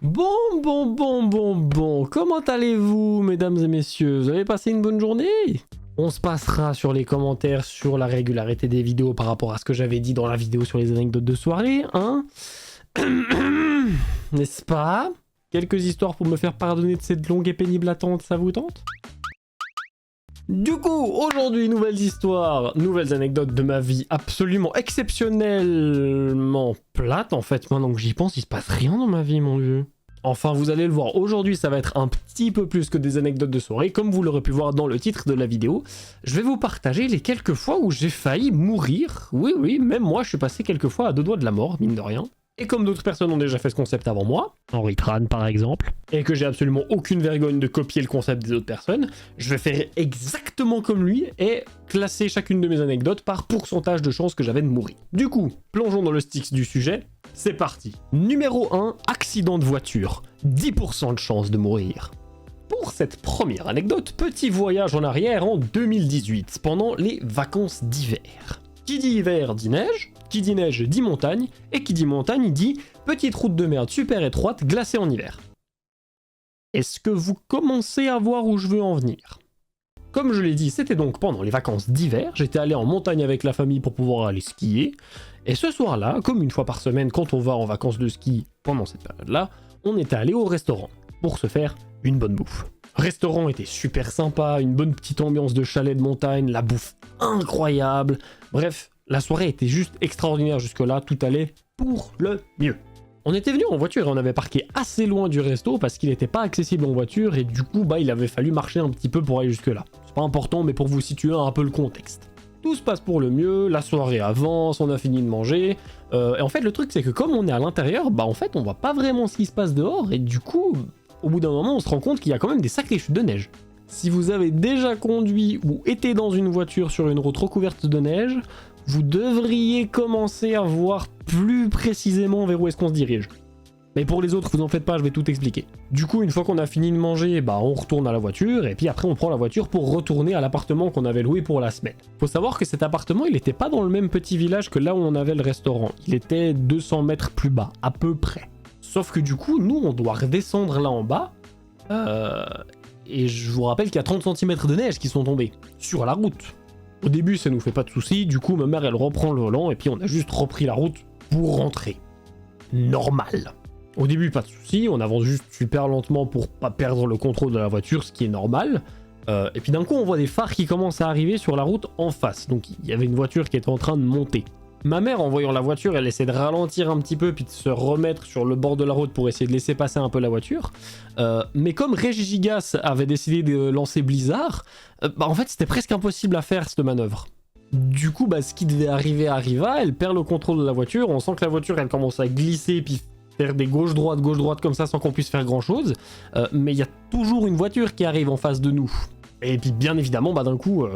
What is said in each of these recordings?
Bon, comment allez-vous, mesdames et messieurs? Vous avez passé une bonne journée? On se passera sur les commentaires sur la régularité des vidéos par rapport à ce que j'avais dit dans la vidéo sur les anecdotes de soirée, hein? N'est-ce pas? Quelques histoires pour me faire pardonner de cette longue et pénible attente, ça vous tente? Du coup, aujourd'hui, nouvelles histoires, nouvelles anecdotes de ma vie absolument exceptionnellement plate. En fait, maintenant que j'y pense, il se passe rien dans ma vie, mon dieu. Enfin, vous allez le voir, aujourd'hui, ça va être un petit peu plus que des anecdotes de soirée, comme vous l'aurez pu voir dans le titre de la vidéo. Je vais vous partager les quelques fois où j'ai failli mourir. Oui, même moi, je suis passé quelques fois à deux doigts de la mort, mine de rien. Et comme d'autres personnes ont déjà fait ce concept avant moi, Henri Tran par exemple, et que j'ai absolument aucune vergogne de copier le concept des autres personnes, je vais faire exactement comme lui et classer chacune de mes anecdotes par pourcentage de chance que j'avais de mourir. Du coup, plongeons dans le Styx du sujet, c'est parti. Numéro 1, accident de voiture, 10% de chance de mourir. Pour cette première anecdote, petit voyage en arrière en 2018, pendant les vacances d'hiver. Qui dit hiver dit neige, qui dit neige dit montagne, et qui dit montagne dit petite route de merde super étroite glacée en hiver. Est-ce que vous commencez à voir où je veux en venir? Comme je l'ai dit, c'était donc pendant les vacances d'hiver, j'étais allé en montagne avec la famille pour pouvoir aller skier, et ce soir-là, comme une fois par semaine quand on va en vacances de ski pendant cette période-là, on était allé au restaurant pour se faire une bonne bouffe. Restaurant était super sympa, une bonne petite ambiance de chalet de montagne, la bouffe incroyable. Bref, la soirée était juste extraordinaire jusque-là, tout allait pour le mieux. On était venu en voiture et on avait parqué assez loin du resto parce qu'il n'était pas accessible en voiture et du coup, il avait fallu marcher un petit peu pour aller jusque-là. C'est pas important, mais pour vous situer un peu le contexte. Tout se passe pour le mieux, la soirée avance, on a fini de manger. Et en fait, le truc, c'est que comme on est à l'intérieur, en fait, on voit pas vraiment ce qui se passe dehors et du coup, au bout d'un moment, on se rend compte qu'il y a quand même des sacrées chutes de neige. Si vous avez déjà conduit ou été dans une voiture sur une route recouverte de neige, vous devriez commencer à voir plus précisément vers où est-ce qu'on se dirige. Mais pour les autres, vous en faites pas, je vais tout expliquer. Du coup, une fois qu'on a fini de manger, on retourne à la voiture, et puis après on prend la voiture pour retourner à l'appartement qu'on avait loué pour la semaine. Faut savoir que cet appartement, il était pas dans le même petit village que là où on avait le restaurant. Il était 200 mètres plus bas, à peu près. Sauf que du coup, nous, on doit redescendre là en bas, et je vous rappelle qu'il y a 30 cm de neige qui sont tombés sur la route. Au début, ça nous fait pas de soucis, du coup, ma mère, elle reprend le volant, et puis on a juste repris la route pour rentrer. Normal. Au début, pas de soucis, on avance juste super lentement pour pas perdre le contrôle de la voiture, ce qui est normal. Et puis d'un coup, on voit des phares qui commencent à arriver sur la route en face. Donc il y avait une voiture qui était en train de monter. Ma mère, en voyant la voiture, elle essaie de ralentir un petit peu puis de se remettre sur le bord de la route pour essayer de laisser passer un peu la voiture. Mais comme Régigas avait décidé de lancer Blizzard, en fait, c'était presque impossible à faire cette manœuvre. Du coup, ce qui devait arriver arriva, elle perd le contrôle de la voiture, on sent que la voiture, elle commence à glisser puis faire des gauche-droite comme ça sans qu'on puisse faire grand-chose. Mais il y a toujours une voiture qui arrive en face de nous. Et puis bien évidemment, d'un coup,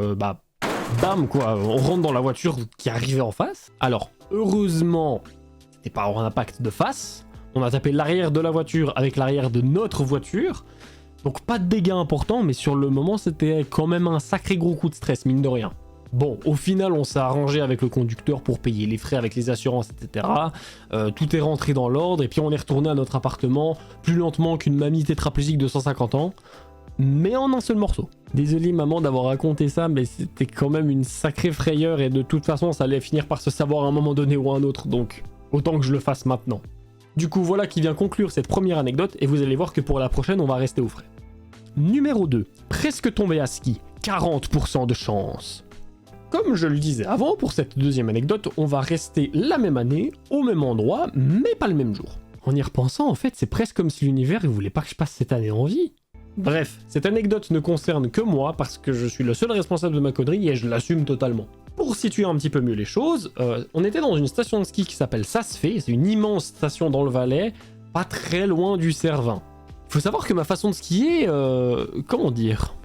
bam quoi, on rentre dans la voiture qui arrivait en face. Alors, heureusement, c'était pas un impact de face. On a tapé l'arrière de la voiture avec l'arrière de notre voiture. Donc pas de dégâts importants, mais sur le moment, c'était quand même un sacré gros coup de stress, mine de rien. Bon, au final, on s'est arrangé avec le conducteur pour payer les frais avec les assurances, etc. Tout est rentré dans l'ordre, et puis on est retourné à notre appartement, plus lentement qu'une mamie tétraplégique de 150 ans, mais en un seul morceau. Désolé maman d'avoir raconté ça, mais c'était quand même une sacrée frayeur, et de toute façon, ça allait finir par se savoir à un moment donné ou à un autre, donc autant que je le fasse maintenant. Du coup, voilà qui vient conclure cette première anecdote, et vous allez voir que pour la prochaine, on va rester au frais. Numéro 2. Presque tombé à ski, 40% de chance. Comme je le disais avant, pour cette deuxième anecdote, on va rester la même année, au même endroit, mais pas le même jour. En y repensant, en fait, c'est presque comme si l'univers ne voulait pas que je passe cette année en vie. Bref, cette anecdote ne concerne que moi, parce que je suis le seul responsable de ma connerie et je l'assume totalement. Pour situer un petit peu mieux les choses, on était dans une station de ski qui s'appelle Saas-Fee, c'est une immense station dans le Valais, pas très loin du Cervin. Il faut savoir que ma façon de skier, comment dire...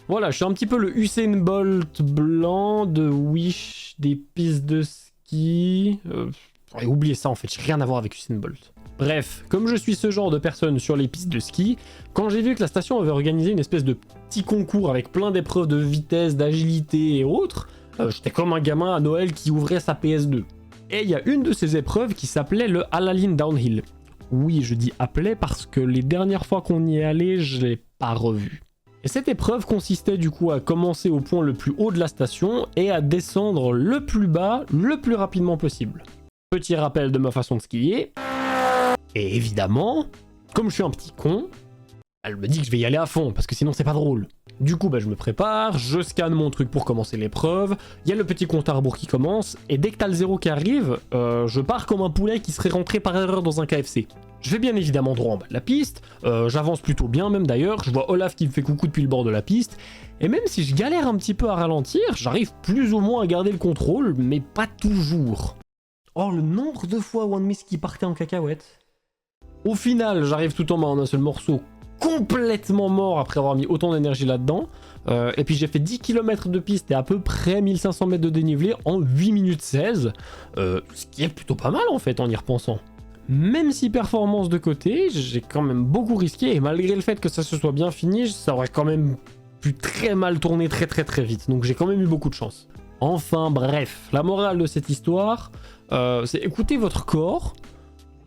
Voilà, je suis un petit peu le Usain Bolt blanc de Wish des pistes de ski. Oubliez ça en fait, j'ai rien à voir avec Usain Bolt. Bref, comme je suis ce genre de personne sur les pistes de ski, quand j'ai vu que la station avait organisé une espèce de petit concours avec plein d'épreuves de vitesse, d'agilité et autres, j'étais comme un gamin à Noël qui ouvrait sa PS2. Et il y a une de ces épreuves qui s'appelait le Alaline Downhill. Oui, je dis appelait parce que les dernières fois qu'on y est allé, je l'ai pas revu. Et cette épreuve consistait du coup à commencer au point le plus haut de la station et à descendre le plus bas, le plus rapidement possible. Petit rappel de ma façon de skier. Et évidemment, comme je suis un petit con, elle me dit que je vais y aller à fond, parce que sinon c'est pas drôle. Du coup, je me prépare, je scanne mon truc pour commencer l'épreuve, il y a le petit compte à rebours qui commence, et dès que t'as le 0 qui arrive, je pars comme un poulet qui serait rentré par erreur dans un KFC. Je vais bien évidemment droit en bas de la piste, j'avance plutôt bien même d'ailleurs, je vois Olaf qui me fait coucou depuis le bord de la piste, et même si je galère un petit peu à ralentir, j'arrive plus ou moins à garder le contrôle, mais pas toujours. Oh, le nombre de fois One Miss qui partait en cacahuète. Au final, j'arrive tout en bas en un seul morceau, complètement mort après avoir mis autant d'énergie là-dedans. Et puis j'ai fait 10 km de piste et à peu près 1500 mètres de dénivelé en 8 minutes 16. Ce qui est plutôt pas mal en fait en y repensant. Même si performance de côté, j'ai quand même beaucoup risqué et malgré le fait que ça se soit bien fini, ça aurait quand même pu très mal tourner très vite. Donc j'ai quand même eu beaucoup de chance. Enfin bref, la morale de cette histoire, c'est écoutez votre corps.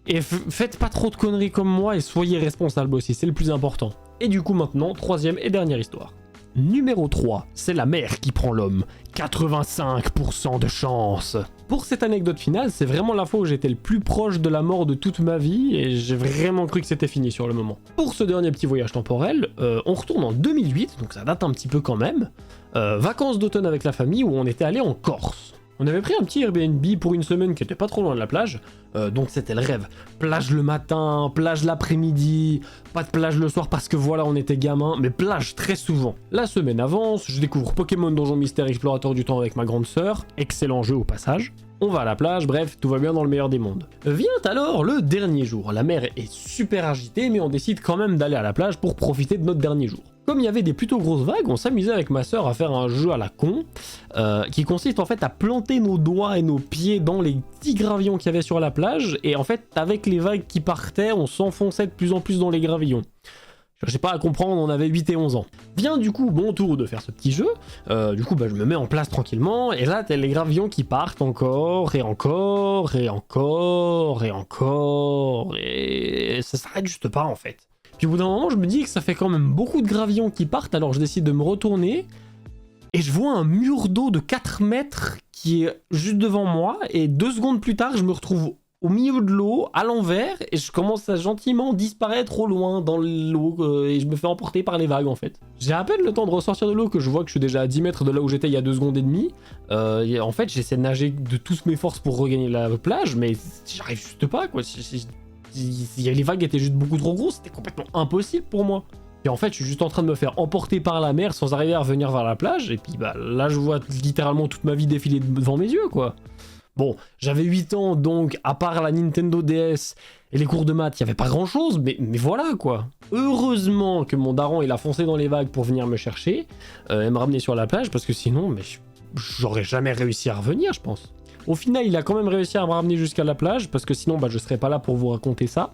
Et faites pas trop de conneries comme moi et soyez responsable aussi, c'est le plus important. Et du coup maintenant, troisième et dernière histoire. Numéro 3, c'est la mer qui prend l'homme. 85% de chance. Pour cette anecdote finale, c'est vraiment la fois où j'étais le plus proche de la mort de toute ma vie et j'ai vraiment cru que c'était fini sur le moment. Pour ce dernier petit voyage temporel, on retourne en 2008, donc ça date un petit peu quand même. Vacances d'automne avec la famille où on était allé en Corse. On avait pris un petit Airbnb pour une semaine qui était pas trop loin de la plage, donc c'était le rêve. Plage le matin, plage l'après-midi, pas de plage le soir parce que voilà on était gamin, mais plage très souvent. La semaine avance, je découvre Pokémon Donjon Mystère Explorateur du Temps avec ma grande sœur, excellent jeu au passage. On va à la plage, bref, tout va bien dans le meilleur des mondes. Vient alors le dernier jour, la mer est super agitée mais on décide quand même d'aller à la plage pour profiter de notre dernier jour. Comme il y avait des plutôt grosses vagues, on s'amusait avec ma sœur à faire un jeu à la con, qui consiste en fait à planter nos doigts et nos pieds dans les petits gravillons qu'il y avait sur la plage, et en fait avec les vagues qui partaient, on s'enfonçait de plus en plus dans les gravillons. Je sais pas à comprendre, on avait 8 et 11 ans. Vient du coup mon tour de faire ce petit jeu, du coup je me mets en place tranquillement, et là t'as les gravillons qui partent encore, et encore, et encore, et encore, et ça s'arrête juste pas en fait. Puis au bout d'un moment, je me dis que ça fait quand même beaucoup de gravillons qui partent, alors je décide de me retourner, et je vois un mur d'eau de 4 mètres qui est juste devant moi, et 2 secondes plus tard, je me retrouve au milieu de l'eau, à l'envers, et je commence à gentiment disparaître au loin dans l'eau, et je me fais emporter par les vagues en fait. J'ai à peine le temps de ressortir de l'eau que je vois que je suis déjà à 10 mètres de là où j'étais il y a 2 secondes et demie. En fait, j'essaie de nager de toutes mes forces pour regagner la plage, mais j'arrive juste pas quoi. Les vagues étaient juste beaucoup trop grosses, c'était complètement impossible pour moi. Et en fait, je suis juste en train de me faire emporter par la mer sans arriver à revenir vers la plage, et puis là je vois littéralement toute ma vie défiler devant mes yeux quoi. Bon, j'avais 8 ans, donc à part la Nintendo DS et les cours de maths, il n'y avait pas grand chose, mais voilà quoi. Heureusement que mon daron il a foncé dans les vagues pour venir me chercher et me ramener sur la plage, parce que sinon, j'aurais jamais réussi à revenir, je pense. Au final, il a quand même réussi à me ramener jusqu'à la plage, parce que sinon, je serais pas là pour vous raconter ça.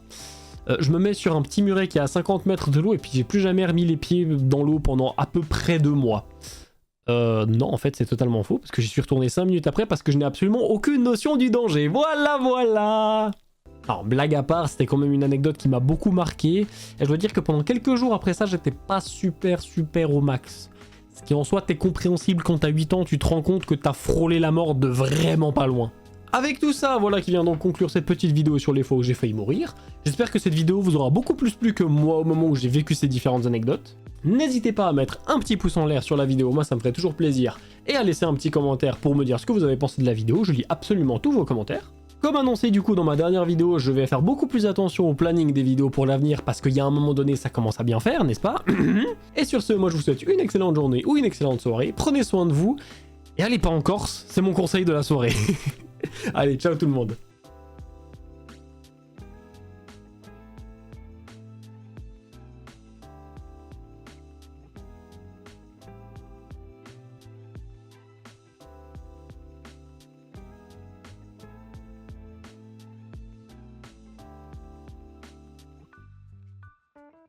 Je me mets sur un petit muret qui est à 50 mètres de l'eau, et puis j'ai plus jamais remis les pieds dans l'eau pendant à peu près 2 mois. Non, en fait, c'est totalement faux, parce que j'y suis retourné 5 minutes après, parce que je n'ai absolument aucune notion du danger. Voilà. Alors, blague à part, c'était quand même une anecdote qui m'a beaucoup marqué, et je dois dire que pendant quelques jours après ça, j'étais pas super au max. Ce qui en soit est compréhensible quand t'as 8 ans, tu te rends compte que t'as frôlé la mort de vraiment pas loin. Avec tout ça, voilà qui vient donc conclure cette petite vidéo sur les fois où j'ai failli mourir. J'espère que cette vidéo vous aura beaucoup plus plu que moi au moment où j'ai vécu ces différentes anecdotes. N'hésitez pas à mettre un petit pouce en l'air sur la vidéo, moi ça me ferait toujours plaisir, et à laisser un petit commentaire pour me dire ce que vous avez pensé de la vidéo, je lis absolument tous vos commentaires. Comme annoncé du coup dans ma dernière vidéo, je vais faire beaucoup plus attention au planning des vidéos pour l'avenir, parce qu'il y a un moment donné ça commence à bien faire, n'est-ce pas? Et sur ce, moi je vous souhaite une excellente journée ou une excellente soirée, prenez soin de vous, et allez pas en Corse, c'est mon conseil de la soirée. Allez, ciao tout le monde.